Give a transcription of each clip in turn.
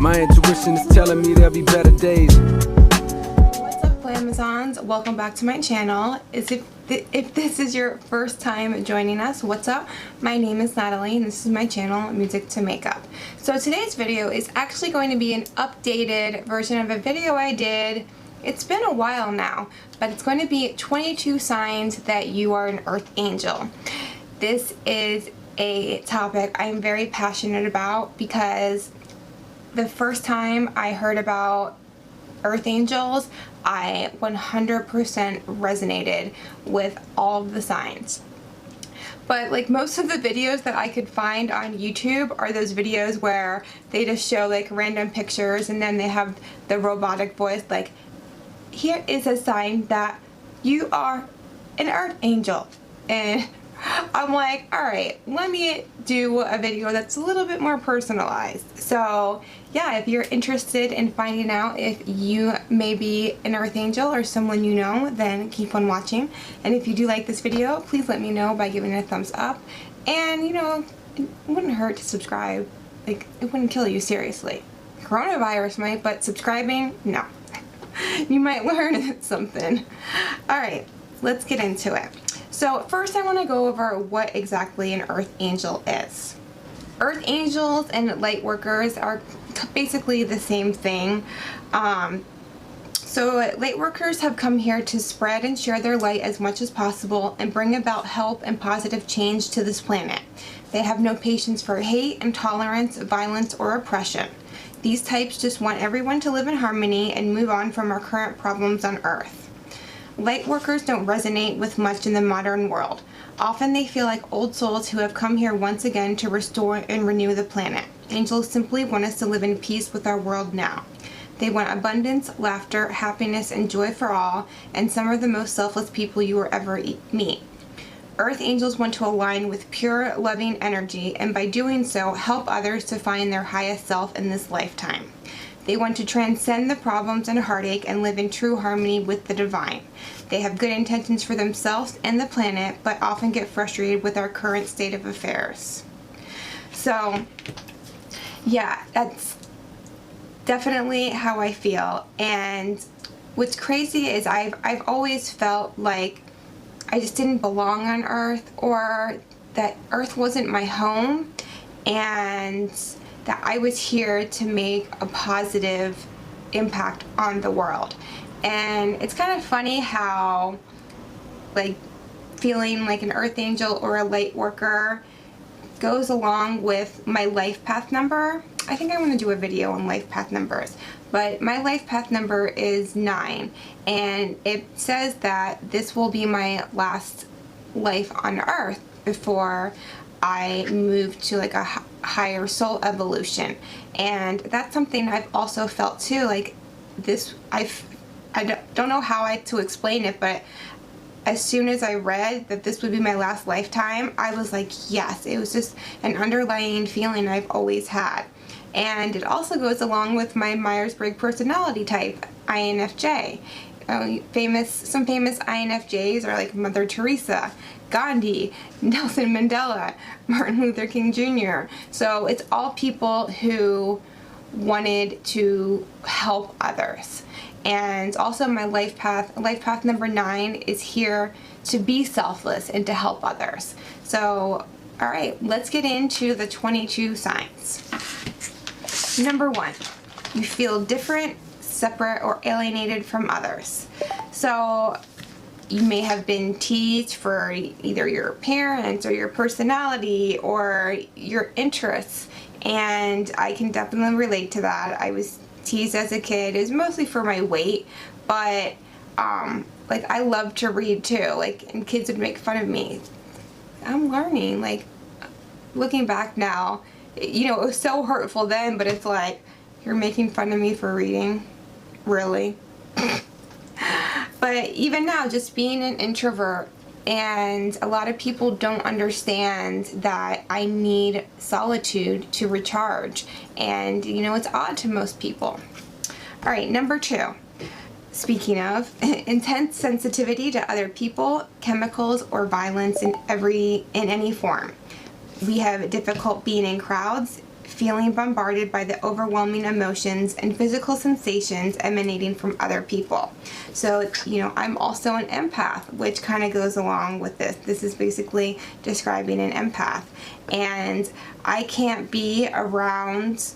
My intuition is telling me there'll be better days. What's up, Amazons? Welcome back to my channel. If this is your first time joining us, what's up? My name is Natalie and this is my channel, Music to Makeup. So today's video is actually going to be an updated version of a video I did. It's been a while now, but it's going to be 22 signs that you are an earth angel. This is a topic I'm very passionate about because the first time I heard about earth angels, I 100% resonated with all of the signs. But like most of the videos that I could find on YouTube are those videos where they just show like random pictures and then they have the robotic voice like, here is a sign that you are an earth angel. And I'm like, alright, let me do a video that's a little bit more personalized. So yeah, if you're interested in finding out if you may be an earth angel or someone you know, then keep on watching. And if you do like this video, please let me know by giving it a thumbs up. And you know, it wouldn't hurt to subscribe. Like, it wouldn't kill you, seriously. Coronavirus might, but subscribing, no. You might learn something. Alright, let's get into it. So first I want to go over what exactly an earth angel is. Earth angels and light workers are basically the same thing. So light workers have come here to spread and share their light as much as possible and bring about help and positive change to this planet. They have no patience for hate, intolerance, violence, or oppression. These types just want everyone to live in harmony and move on from our current problems on Earth. Light workers don't resonate with much in the modern world. Often they feel like old souls who have come here once again to restore and renew the planet. Angels simply want us to live in peace with our world now. They want abundance, laughter, happiness, and joy for all, and some are the most selfless people you will ever meet. Earth angels want to align with pure, loving energy, and by doing so, help others to find their highest self in this lifetime. They want to transcend the problems and heartache and live in true harmony with the divine. They have good intentions for themselves and the planet, but often get frustrated with our current state of affairs. So, yeah, that's definitely how I feel. And what's crazy is I've always felt like I just didn't belong on Earth, or that Earth wasn't my home, and that I was here to make a positive impact on the world. And it's kind of funny how like feeling like an earth angel or a light worker goes along with my life path number. I think I want to do a video on life path numbers, but my life path number is 9, and it says that this will be my last life on Earth before I move to like a higher soul evolution. And that's something I've also felt too, like this, I don't know how to explain it, but as soon as I read that this would be my last lifetime, I was like, yes. It was just an underlying feeling I've always had. And it also goes along with my Myers-Briggs personality type, INFJ. Some famous INFJs are like Mother Teresa, Gandhi, Nelson Mandela, Martin Luther King Jr. So it's all people who wanted to help others. And also my life path number 9 is here to be selfless and to help others. So, alright, let's get into the 22 signs. Number 1, you feel different, separate, or alienated from others. So you may have been teased for either your appearance or your personality or your interests, and I can definitely relate to that. I was teased as a kid. It was mostly for my weight, but like I love to read too, like, and kids would make fun of me. I'm learning, like, looking back now, you know, it was so hurtful then, but it's like, you're making fun of me for reading? Really? But even now, just being an introvert, and a lot of people don't understand that I need solitude to recharge, and you know, it's odd to most people. Alright, number 2. Speaking of, intense sensitivity to other people, chemicals, or violence in any form. We have difficult being in crowds, feeling bombarded by the overwhelming emotions and physical sensations emanating from other people. So, I'm also an empath, which kind of goes along with this. This is basically describing an empath. And I can't be around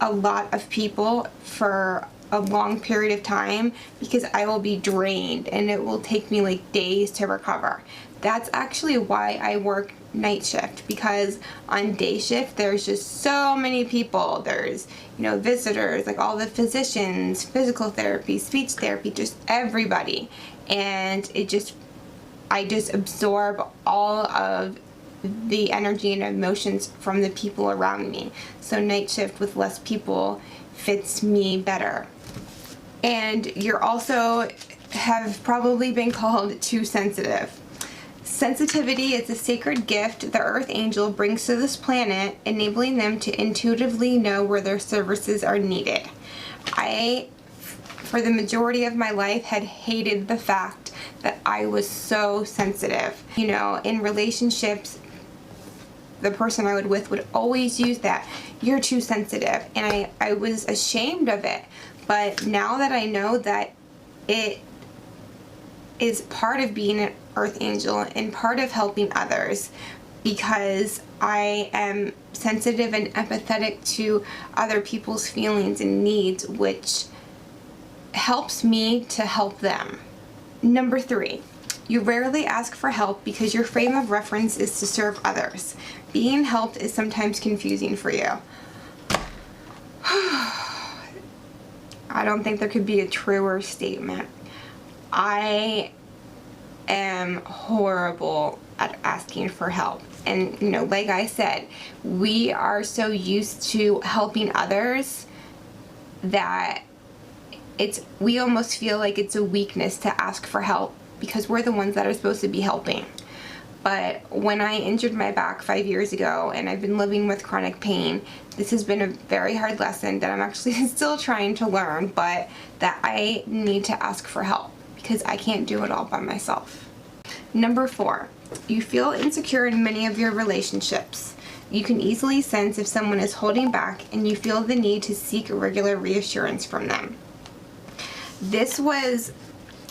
a lot of people for a long period of time because I will be drained and it will take me like days to recover. That's actually why I work night shift, because on day shift there's just so many people. There's visitors, like all the physicians, physical therapy, speech therapy, just everybody, and I just absorb all of the energy and emotions from the people around me. So night shift with less people fits me better. And you're also have probably been called too sensitive. Sensitivity is a sacred gift the Earth Angel brings to this planet, enabling them to intuitively know where their services are needed. I, for the majority of my life, had hated the fact that I was so sensitive. In relationships, the person I was with would always use that, "You're too sensitive," and I was ashamed of it. But now that I know that it is part of being an Earth Angel and part of helping others, because I am sensitive and empathetic to other people's feelings and needs, which helps me to help them. Number 3, you rarely ask for help because your frame of reference is to serve others. Being helped is sometimes confusing for you. I don't think there could be a truer statement. I am horrible at asking for help. And, like I said, we are so used to helping others that we almost feel like it's a weakness to ask for help because we're the ones that are supposed to be helping. But when I injured my back 5 years ago and I've been living with chronic pain, this has been a very hard lesson that I'm actually still trying to learn, but that I need to ask for help because I can't do it all by myself. Number 4, you feel insecure in many of your relationships. You can easily sense if someone is holding back and you feel the need to seek regular reassurance from them. This was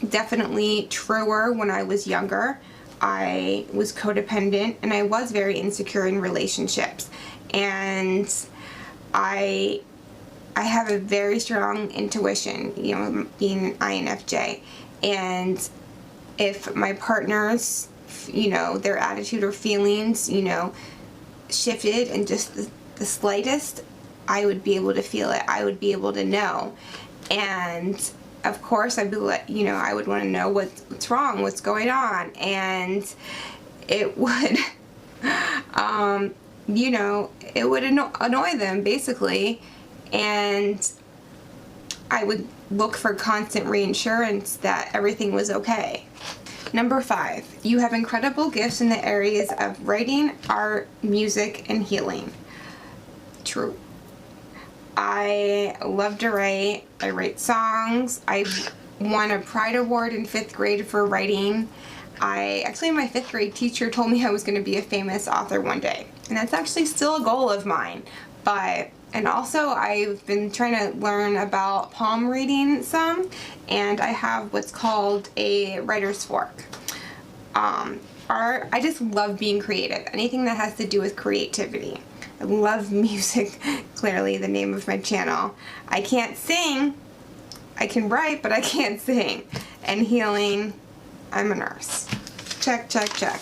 definitely truer when I was younger. I was codependent and I was very insecure in relationships, and I have a very strong intuition, being an INFJ, and if my partners, their attitude or feelings, shifted and just the slightest, I would be able to feel it. I would be able to know. And of course, I'd be like, I would want to know what's wrong, what's going on, and it would, it would annoy them basically, and I would look for constant reassurance that everything was okay. Number 5, you have incredible gifts in the areas of writing, art, music, and healing. True. I love to write. I write songs. I won a Pride Award in 5th grade for writing. My 5th grade teacher told me I was going to be a famous author one day. And that's actually still a goal of mine. And also I've been trying to learn about palm reading some, and I have what's called a writer's fork. I just love being creative. Anything that has to do with creativity. I love music, clearly the name of my channel. I can't sing. I can write, but I can't sing. And healing, I'm a nurse. Check, check, check.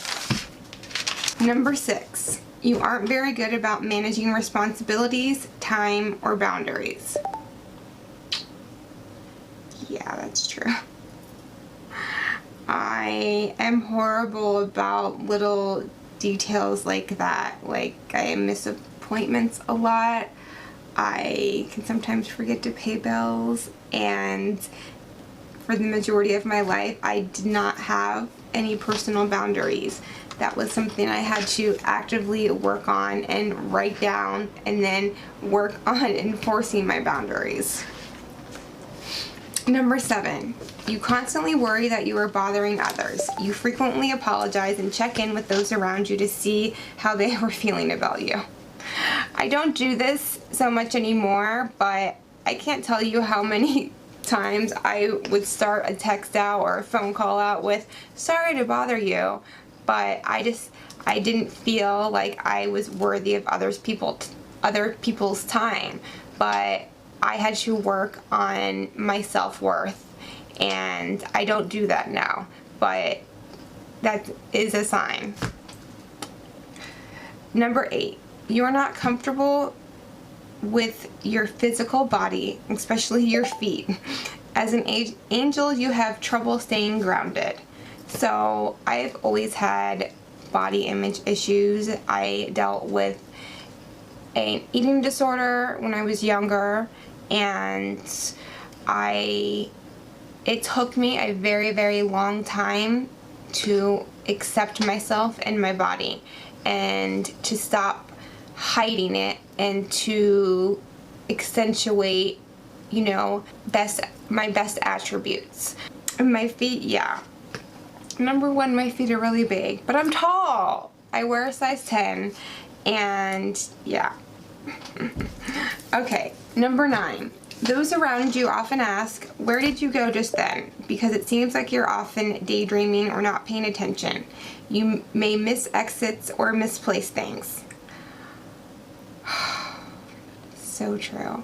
Number 6, you aren't very good about managing responsibilities, time, or boundaries. Yeah, that's true. I am horrible about little details like that. Like, I miss appointments a lot. I can sometimes forget to pay bills, and for the majority of my life I did not have any personal boundaries. That was something I had to actively work on and write down, and then work on enforcing my boundaries. Number 7, you constantly worry that you are bothering others. You frequently apologize and check in with those around you to see how they were feeling about you. I don't do this so much anymore, but I can't tell you how many times I would start a text out or a phone call out with, sorry to bother you, but I didn't feel like I was worthy of other people's time. But I had to work on my self-worth, and I don't do that now, but that is a sign. Number 8, you're not comfortable with your physical body, especially your feet. As an angel, you have trouble staying grounded. So I've always had body image issues. I dealt with an eating disorder when I was younger, and it took me a very, very long time to accept myself and my body, and to stop hiding it, and to accentuate, my best attributes. And my feet, yeah. Number 1, my feet are really big, but I'm tall. I wear a size 10, and yeah. Okay, number 9. Those around you often ask, where did you go just then? Because it seems like you're often daydreaming or not paying attention. You may miss exits or misplace things. So true.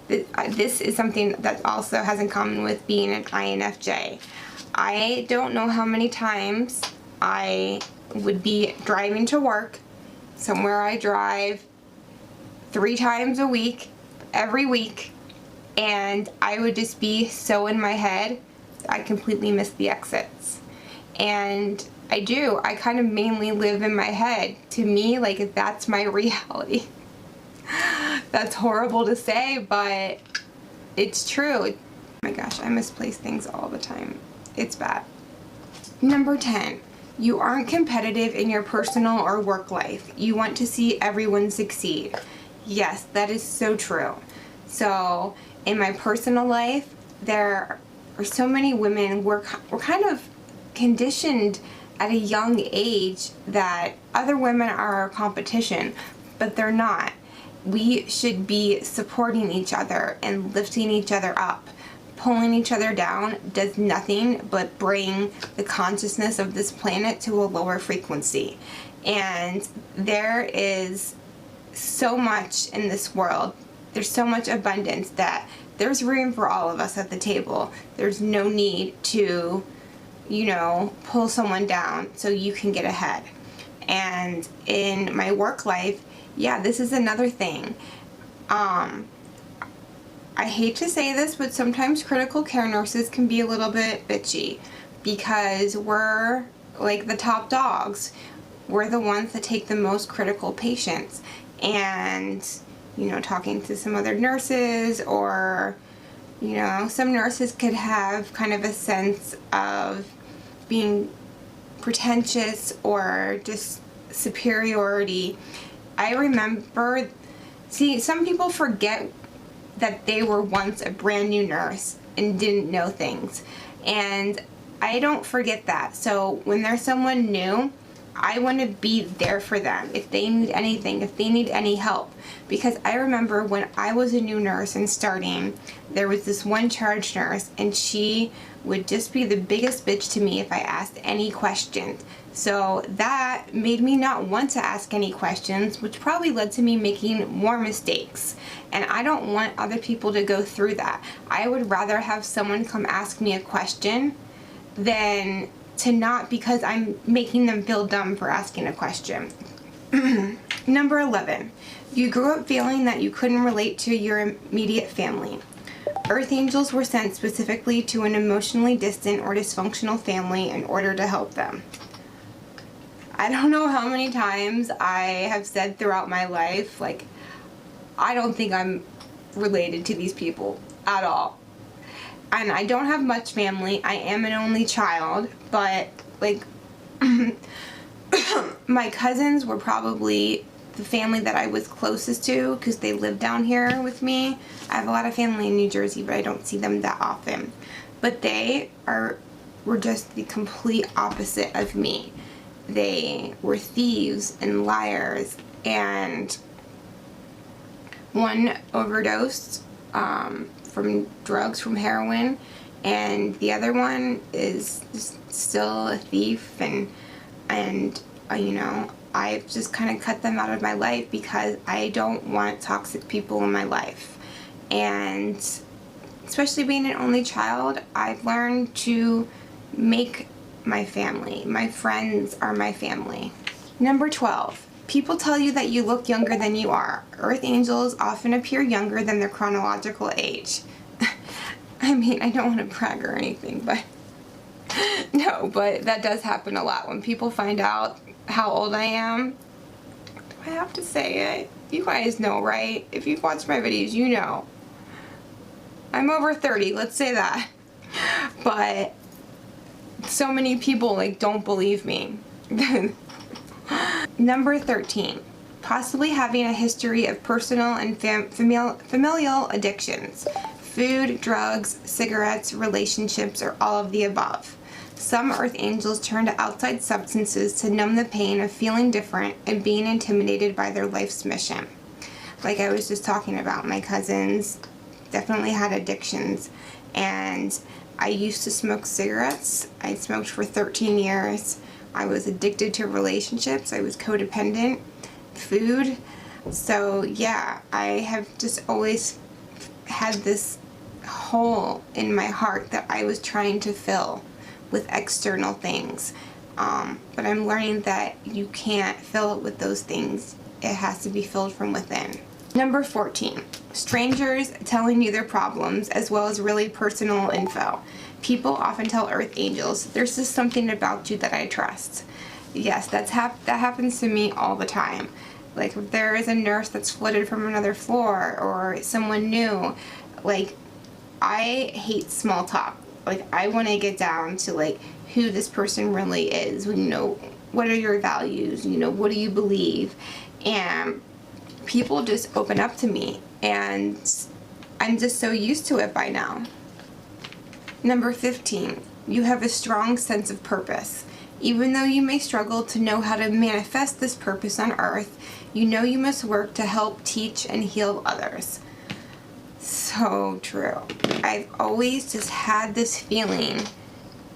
This is something that also has in common with being an INFJ. I don't know how many times I would be driving to work, somewhere I drive 3 times a week, every week, and I would just be so in my head, I completely miss the exits. And I do. I kind of mainly live in my head. To me, like, that's my reality. That's horrible to say, but it's true. Oh my gosh, I misplace things all the time. It's bad. Number 10, you aren't competitive in your personal or work life. You want to see everyone succeed. Yes, that is so true. So in my personal life, there are so many women, we're kind of conditioned at a young age that other women are our competition, but they're not. We should be supporting each other and lifting each other up. Pulling each other down does nothing but bring the consciousness of this planet to a lower frequency. And there is so much in this world. There's so much abundance that there's room for all of us at the table. There's no need to, pull someone down so you can get ahead. And in my work life, yeah, this is another thing. I hate to say this, but sometimes critical care nurses can be a little bit bitchy because we're like the top dogs. We're the ones that take the most critical patients. And, talking to some other nurses, or, some nurses could have kind of a sense of being pretentious or just superiority. I remember, some people forget that they were once a brand new nurse and didn't know things. And I don't forget that. So when there's someone new, I want to be there for them if they need anything, if they need any help. Because I remember when I was a new nurse and starting, there was this one charge nurse, and she would just be the biggest bitch to me if I asked any questions. So that made me not want to ask any questions, which probably led to me making more mistakes. And I don't want other people to go through that. I would rather have someone come ask me a question than to not, because I'm making them feel dumb for asking a question. Number 11, you grew up feeling that you couldn't relate to your immediate family. Earth angels were sent specifically to an emotionally distant or dysfunctional family in order to help them. I don't know how many times I have said throughout my life, like, I don't think I'm related to these people at all. And I don't have much family. I am an only child, but, like, my cousins were probably the family that I was closest to because they live down here with me. I have a lot of family in New Jersey, but I don't see them that often. But they were just the complete opposite of me. They were thieves and liars, and One overdosed from drugs, from heroin, and the other one is still a thief, and you know, I've just kind of cut them out of my life because I don't want toxic people in my life. And especially being an only child, I've learned to make my family. My friends are my family. Number 12. People tell you that you look younger than you are. Earth angels often appear younger than their chronological age. I mean, I don't want to brag or anything, but no, but that does happen a lot. When people find out how old I am, I have to say it. You guys know, right? If you've watched my videos, you know. I'm over 30, let's say that. But so many people like don't believe me. Number 13. Possibly having a history of personal and familial addictions. Food, drugs, cigarettes, relationships, or all of the above. Some earth angels turn to outside substances to numb the pain of feeling different and being intimidated by their life's mission. Like I was just talking about, my cousins definitely had addictions, and I used to smoke cigarettes. I smoked for 13 years. I was addicted to relationships. I was codependent. Food. So yeah, I have just always had this hole in my heart that I was trying to fill with external things. But I'm learning that you can't fill it with those things. It has to be filled from within. Number 14. Strangers telling you their problems as well as really personal info. People often tell earth angels, there's just something about you that I trust. Yes, that happens to me all the time. Like if there is a nurse that's flooded from another floor or someone new, like I hate small talk. Like I want to get down to like who this person really is. You know, what are your values? You know, what do you believe? And people just open up to me, and I'm just so used to it by now. Number 15. You have a strong sense of purpose. Even though you may struggle to know how to manifest this purpose on earth, you know you must work to help teach and heal others. So true. I've always just had this feeling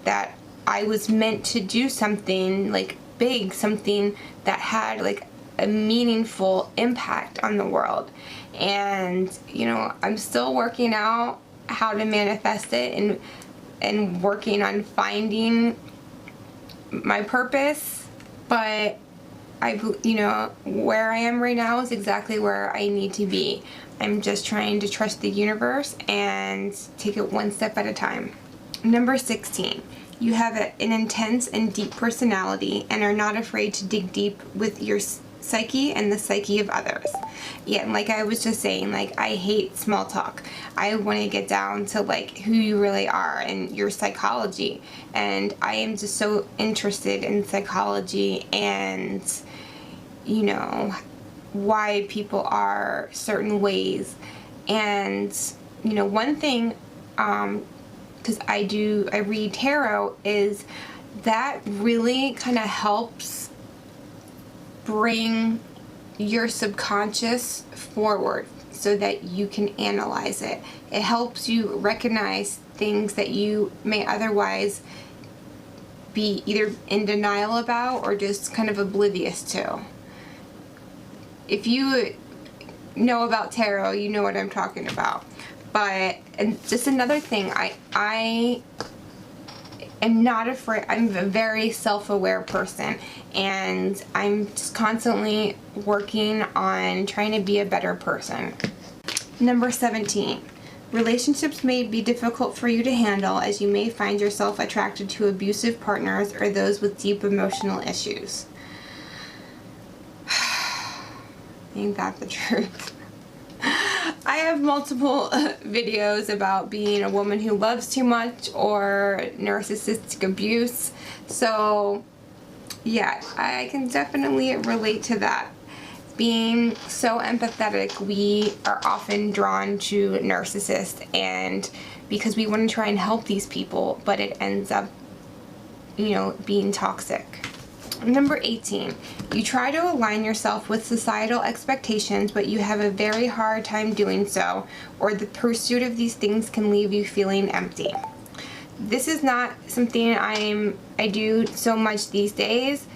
that I was meant to do something like big, something that had like a meaningful impact on the world. And you know, I'm still working out how to manifest it and working on finding my purpose, but you know, where I am right now is exactly where I need to be. I'm just trying to trust the universe and take it one step at a time. Number 16. You have an intense and deep personality and are not afraid to dig deep with your psyche and the psyche of others. Yeah, and like I was just saying, like I hate small talk. I want to get down to like who you really are and your psychology. And I am just so interested in psychology and, you know, why people are certain ways. And, you know, one thing, because I read tarot, is that really kind of helps bring your subconscious forward so that you can analyze it. It helps you recognize things that you may otherwise be either in denial about or just kind of oblivious to. If you know about tarot, you know what I'm talking about. But, and just another thing, I am not afraid. I'm a very self-aware person, and I'm just constantly working on trying to be a better person. Number 17. Relationships may be difficult for you to handle, as you may find yourself attracted to abusive partners or those with deep emotional issues. Ain't that the truth? I have multiple videos about being a woman who loves too much or narcissistic abuse. So yeah, I can definitely relate to that. Being so empathetic, we are often drawn to narcissists, and because we want to try and help these people, but it ends up, you know, being toxic. Number 18, you try to align yourself with societal expectations, but you have a very hard time doing so, or the pursuit of these things can leave you feeling empty. This is not something I do so much these days.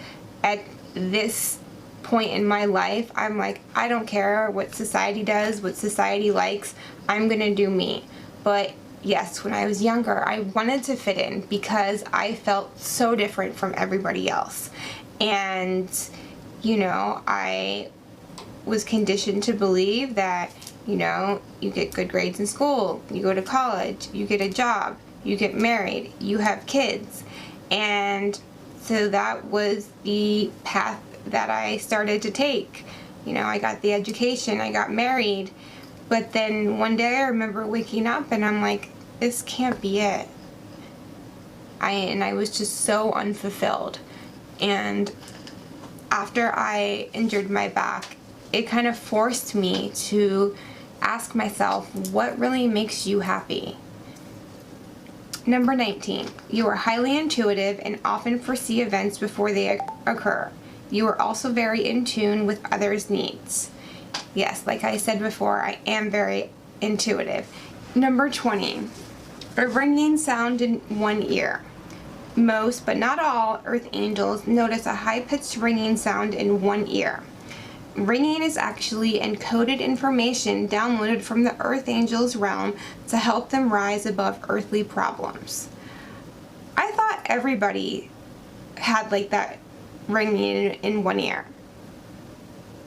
At this point in my life, I'm like, I don't care what society does, what society likes, I'm gonna do me. But yes, when I was younger, I wanted to fit in because I felt so different from everybody else. And, you know, I was conditioned to believe that, you know, you get good grades in school, you go to college, you get a job, you get married, you have kids. And so that was the path that I started to take. You know, I got the education, I got married, but then one day I remember waking up and I'm like, this can't be it. I was just so unfulfilled. And after I injured my back, it kind of forced me to ask myself, what really makes you happy? Number 19, you are highly intuitive and often foresee events before they occur. You are also very in tune with others' needs. Yes, like I said before, I am very intuitive. Number 20, a ringing sound in one ear. Most, but not all, earth angels notice a high-pitched ringing sound in one ear. Ringing is actually encoded information downloaded from the earth angels realm to help them rise above earthly problems. I thought everybody had like that ringing in one ear.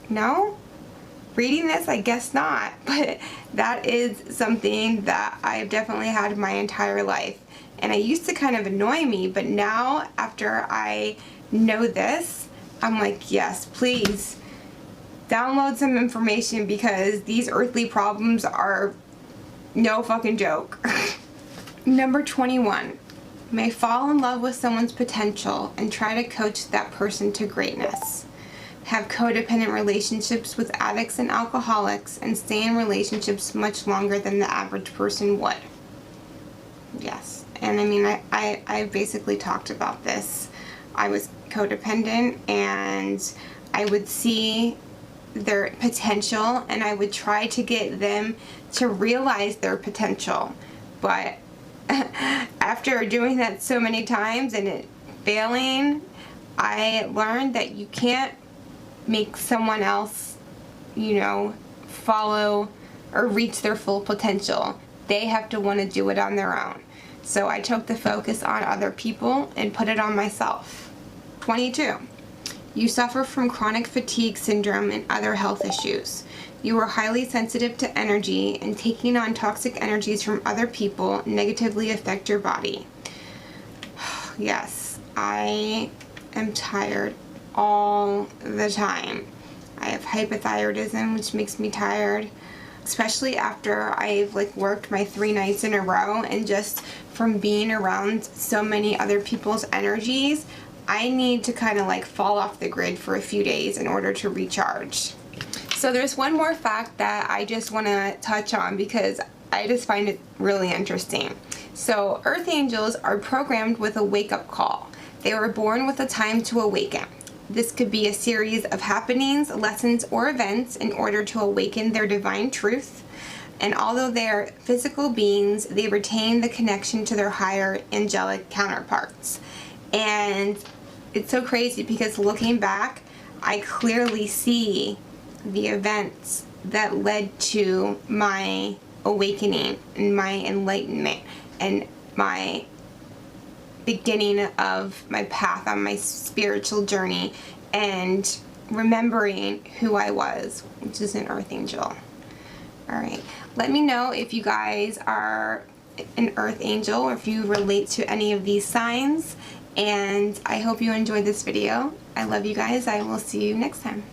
No? Reading this, I guess not, but that is something that I've definitely had my entire life. And it used to kind of annoy me, but now after I know this, I'm like, yes, please download some information because these earthly problems are no fucking joke. Number 21, may fall in love with someone's potential and try to coach that person to greatness. Have codependent relationships with addicts and alcoholics and stay in relationships much longer than the average person would. Yes. And I mean, I basically talked about this. I was codependent and I would see their potential and I would try to get them to realize their potential. But after doing that so many times and it failing, I learned that you can't make someone else, you know, follow or reach their full potential. They have to want to do it on their own. So I took the focus on other people and put it on myself. 22. You suffer from chronic fatigue syndrome and other health issues. You are highly sensitive to energy, and taking on toxic energies from other people negatively affect your body. Yes, I am tired all the time. I have hypothyroidism, which makes me tired, especially after I've like worked my 3 nights in a row, and just from being around so many other people's energies, I need to kind of like fall off the grid for a few days in order to recharge. So there's one more fact that I just want to touch on because I just find it really interesting. So earth angels are programmed with a wake-up call. They were born with a time to awaken. This could be a series of happenings, lessons, or events in order to awaken their divine truth. And although they're physical beings, they retain the connection to their higher angelic counterparts. And it's so crazy because looking back, I clearly see the events that led to my awakening and my enlightenment and my beginning of my path on my spiritual journey and remembering who I was, which is an earth angel. Alright, let me know if you guys are an earth angel or if you relate to any of these signs, and I hope you enjoyed this video. I love you guys. I will see you next time.